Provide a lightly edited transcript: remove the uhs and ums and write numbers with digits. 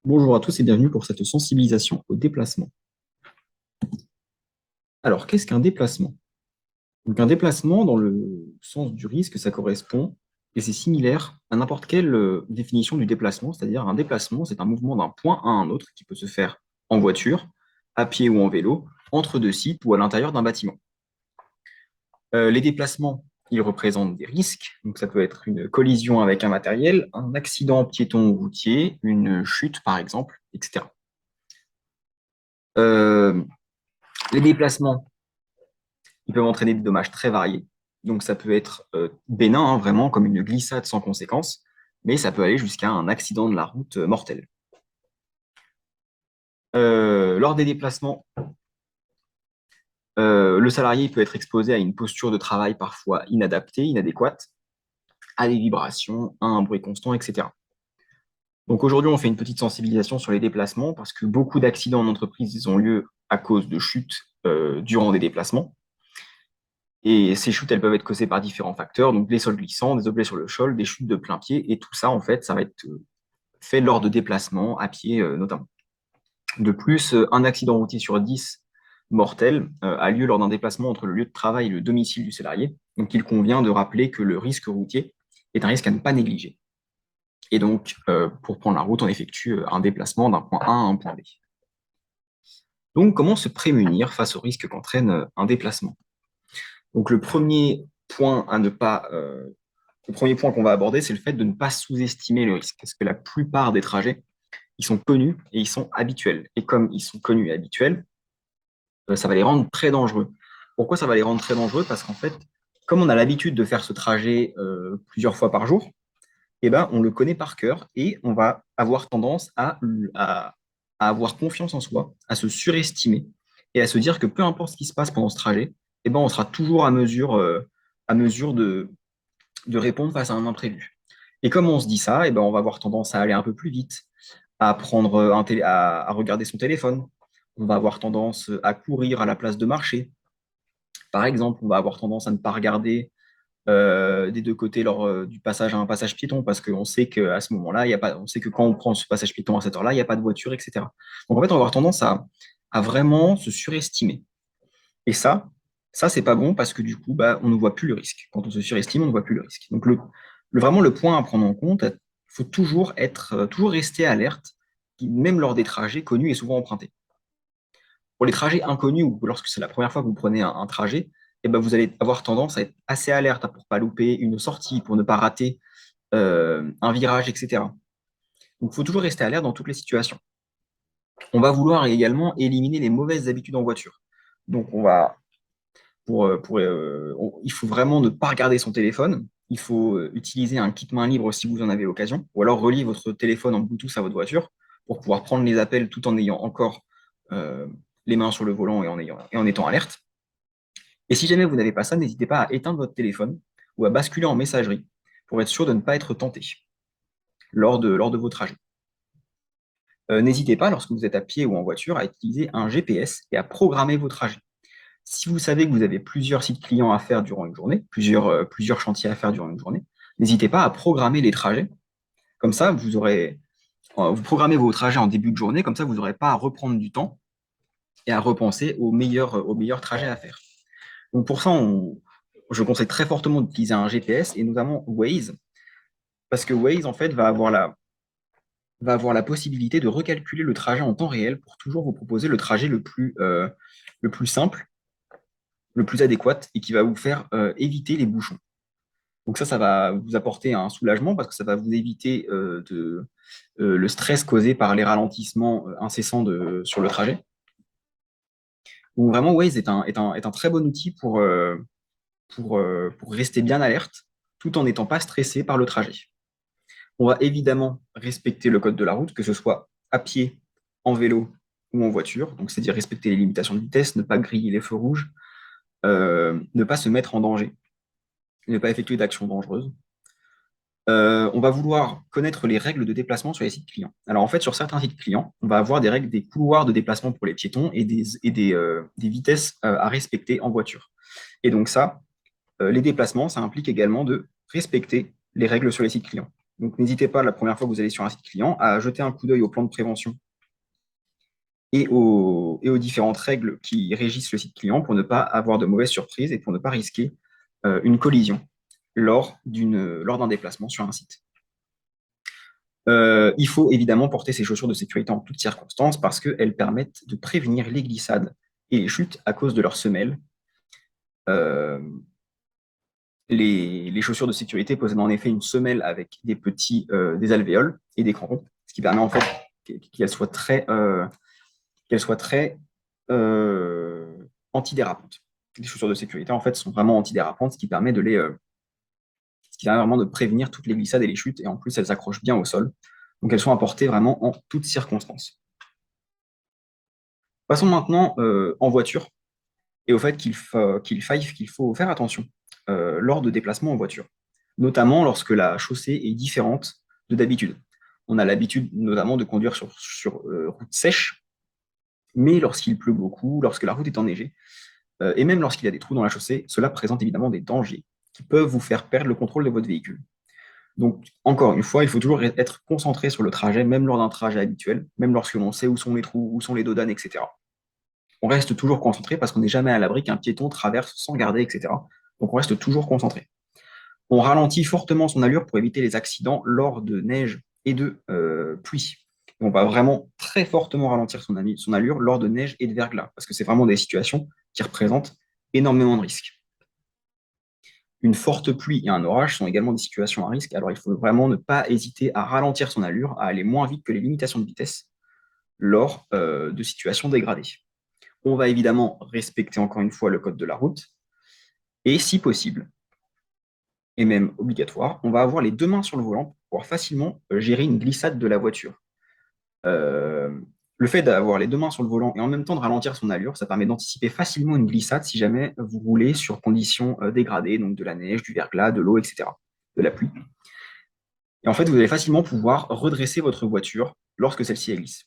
Bonjour à tous et bienvenue pour cette sensibilisation au déplacement. Alors, qu'est-ce qu'un déplacement? Donc, un déplacement, dans le sens du risque, ça correspond, et c'est similaire à n'importe quelle définition du déplacement, c'est-à-dire un déplacement, c'est un mouvement d'un point à un autre qui peut se faire en voiture, à pied ou en vélo, entre deux sites ou à l'intérieur d'un bâtiment. Les déplacements, ils représentent des risques, donc ça peut être une collision avec un matériel, un accident piéton ou routier, une chute par exemple, etc. Euh, les déplacements, ils peuvent entraîner des dommages très variés. Donc ça peut être bénin, hein, vraiment, comme une glissade sans conséquence, mais ça peut aller jusqu'à un accident de la route mortel. Lors des déplacements, le salarié peut être exposé à une posture de travail parfois inadaptée, inadéquate, à des vibrations, à un bruit constant, etc. Donc aujourd'hui, on fait une petite sensibilisation sur les déplacements parce que beaucoup d'accidents en entreprise ils ont lieu à cause de chutes durant des déplacements. Et ces chutes, elles peuvent être causées par différents facteurs, donc des sols glissants, des objets sur le sol, des chutes de plein pied, et tout ça, en fait, ça va être fait lors de déplacements à pied notamment. De plus, un accident routier sur 10 mortel a lieu lors d'un déplacement entre le lieu de travail et le domicile du salarié. Donc il convient de rappeler que le risque routier est un risque à ne pas négliger. Et donc, pour prendre la route, on effectue un déplacement d'un point A à un point B. Donc, comment se prémunir face au risque qu'entraîne un déplacement? Donc, le premier point qu'on va aborder, c'est le fait de ne pas sous-estimer le risque. Parce que la plupart des trajets, ils sont connus et ils sont habituels. Et comme ils sont connus et habituels, ça va les rendre très dangereux. Pourquoi ça va les rendre très dangereux? Parce qu'en fait, comme on a l'habitude de faire ce trajet plusieurs fois par jour, eh ben, on le connaît par cœur et on va avoir tendance à avoir confiance en soi, à se surestimer et à se dire que peu importe ce qui se passe pendant ce trajet, eh ben, on sera toujours à mesure de répondre face à un imprévu. Et comme on se dit ça, eh ben, on va avoir tendance à aller un peu plus vite, à prendre à regarder son téléphone. On va avoir tendance à courir à la place de marcher. Par exemple, on va avoir tendance à ne pas regarder des deux côtés lors du passage à un passage piéton parce qu'on sait qu'à ce moment-là, il y a pas, on sait que quand on prend ce passage piéton à cette heure-là, il n'y a pas de voiture, etc. Donc en fait, on va avoir tendance à vraiment se surestimer. Et ça, c'est pas bon parce que du coup, bah, on ne voit plus le risque. Quand on se surestime, on ne voit plus le risque. Donc vraiment, le point à prendre en compte, il faut toujours rester alerte, même lors des trajets connus et souvent empruntés. Pour les trajets inconnus ou lorsque c'est la première fois que vous prenez un trajet, eh ben, vous allez avoir tendance à être assez alerte pour ne pas louper une sortie, pour ne pas rater un virage, etc. Donc, il faut toujours rester alerte dans toutes les situations. On va vouloir également éliminer les mauvaises habitudes en voiture. Donc, il faut vraiment ne pas regarder son téléphone. Il faut utiliser un kit main libre si vous en avez l'occasion, ou alors relier votre téléphone en Bluetooth à votre voiture pour pouvoir prendre les appels tout en ayant encore euh, les mains sur le volant et en étant alerte. Et si jamais vous n'avez pas ça, n'hésitez pas à éteindre votre téléphone ou à basculer en messagerie pour être sûr de ne pas être tenté lors de vos trajets. N'hésitez pas, lorsque vous êtes à pied ou en voiture, à utiliser un GPS et à programmer vos trajets. Si vous savez que vous avez plusieurs sites clients à faire durant une journée, plusieurs chantiers à faire durant une journée, n'hésitez pas à programmer les trajets. Comme ça, vous programmez vos trajets en début de journée, comme ça, vous n'aurez pas à reprendre du temps et à repenser aux meilleurs trajets à faire. Donc pour ça, je conseille très fortement d'utiliser un GPS et notamment Waze, parce que Waze, en fait, va avoir la possibilité de recalculer le trajet en temps réel pour toujours vous proposer le trajet le plus simple, le plus adéquat et qui va vous faire éviter les bouchons. Donc ça va vous apporter un soulagement parce que ça va vous éviter le stress causé par les ralentissements incessants sur le trajet. Donc vraiment, Waze est un très bon outil pour rester bien alerte tout en n'étant pas stressé par le trajet. On va évidemment respecter le code de la route, que ce soit à pied, en vélo ou en voiture. Donc, c'est-à-dire respecter les limitations de vitesse, ne pas griller les feux rouges, ne pas se mettre en danger, ne pas effectuer d'actions dangereuses. On va vouloir connaître les règles de déplacement sur les sites clients. Alors, en fait, sur certains sites clients, on va avoir des règles des couloirs de déplacement pour les piétons et des vitesses à respecter en voiture. Et donc, ça, les déplacements, ça implique également de respecter les règles sur les sites clients. Donc, n'hésitez pas, la première fois que vous allez sur un site client, à jeter un coup d'œil au plan de prévention et aux différentes règles qui régissent le site client pour ne pas avoir de mauvaises surprises et pour ne pas risquer une collision lors d'un déplacement sur un site. Il faut évidemment porter ses chaussures de sécurité en toutes circonstances parce qu'elles permettent de prévenir les glissades et les chutes à cause de leurs semelles. Euh, les chaussures de sécurité possèdent en effet une semelle avec des alvéoles et des crampons, ce qui permet en fait qu'elles soient très antidérapantes. Les chaussures de sécurité en fait sont vraiment antidérapantes, ce qui permet vraiment de prévenir toutes les glissades et les chutes, et en plus elles accrochent bien au sol. Donc elles sont à porter vraiment en toutes circonstances. Passons maintenant en voiture et au fait qu'il faut faire attention lors de déplacements en voiture, notamment lorsque la chaussée est différente de d'habitude. On a l'habitude notamment de conduire sur route sèche, mais lorsqu'il pleut beaucoup, lorsque la route est enneigée, et même lorsqu'il y a des trous dans la chaussée, cela présente évidemment des dangers qui peuvent vous faire perdre le contrôle de votre véhicule. Donc, encore une fois, il faut toujours être concentré sur le trajet, même lors d'un trajet habituel, même lorsque l'on sait où sont les trous, où sont les dodanes, etc. On reste toujours concentré parce qu'on n'est jamais à l'abri qu'un piéton traverse sans garder, etc. Donc, on reste toujours concentré. On ralentit fortement son allure pour éviter les accidents lors de neige et de pluie. On va vraiment très fortement ralentir son allure lors de neige et de verglas, parce que c'est vraiment des situations qui représentent énormément de risques. Une forte pluie et un orage sont également des situations à risque, alors il faut vraiment ne pas hésiter à ralentir son allure, à aller moins vite que les limitations de vitesse lors de situations dégradées. On va évidemment respecter encore une fois le code de la route, et si possible, et même obligatoire, on va avoir les deux mains sur le volant pour pouvoir facilement gérer une glissade de la voiture. Euh, le fait d'avoir les deux mains sur le volant et en même temps de ralentir son allure, ça permet d'anticiper facilement une glissade si jamais vous roulez sur conditions dégradées, donc de la neige, du verglas, de l'eau, etc., de la pluie. Et en fait, vous allez facilement pouvoir redresser votre voiture lorsque celle-ci glisse.